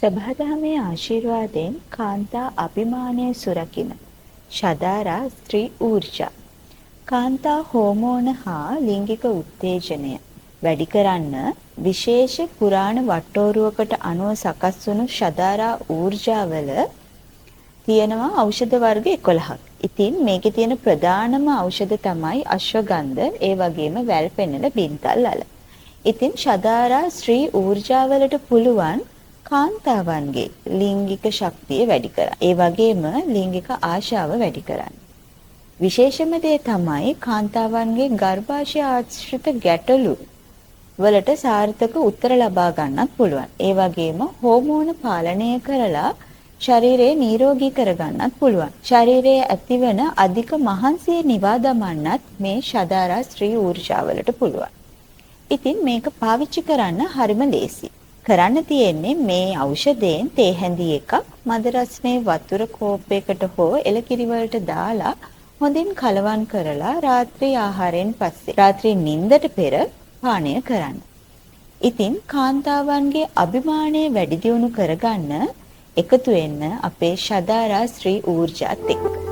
සබහදහමේ ආශිර්වාදයෙන් කාන්තා අභිමානය සුරකින ශදාරා ස්ත්‍රී ඌර්ජා කාන්තා හෝමෝන හා ලිංගික උත්තේජනය වැඩි කරන්න විශේෂ පුරාණ වට්ටෝරුවකට අනුව සකස් වුණු ශදාරා ඌර්ජාවල තියෙනවා ඖෂධ වර්ග 11ක්. ඉතින් මේකේ තියෙන ප්‍රධානම ඖෂධ තමයි අශ්වගන්ධ, ඒ වගේම වැල්පෙන්නල, බින්තල් අල. ඉතින් ශදාරා ස්ත්‍රී ඌර්ජාවලට පුළුවන් කාන්තාවන්ගේ ලිංගික ශක්තිය වැඩි කරන්න. ඒ වගේම ලිංගික ආශාව වැඩි කරන්න. විශේෂම දේ තමයි කාන්තාවන්ගේ ගර්භාෂය ආශ්‍රිත ගැටලු වලට සාර්ථක උත්තර ලබා ගන්නත් පුළුවන්. ඒ වගේම හෝමෝන පාලනය කරලා ශරීරය නිරෝගී කරගන්නත් පුළුවන්. ශරීරයේ ඇතිවන අධික මහන්සිය නිවා දමන්නත් මේ ශදාරා ස්ත්‍රී ඌර්ජාවලට පුළුවන්. ඉතින් මේක පාවිච්චි කරන්න හරිම ලේසි. කරන්න තියෙන්නේ මේ ඖෂධයෙන් තේ හැඳි එකක් මද රස්නේ වතුර කෝප්පයකට හෝ එළකිරි වලට දාලා හොඳින් කලවම් කරලා රාත්‍රී ආහාරයෙන් පස්සේ රාත්‍රී නිින්දට පෙර පානය කරන්න. ඉතින් කාන්තාවන්ගේ අභිමානය වැඩි දියුණු කරගන්න එකතු වෙන්න අපේ ශදාරා ස්ත්‍රී ඌර්ජාත් එක්ක.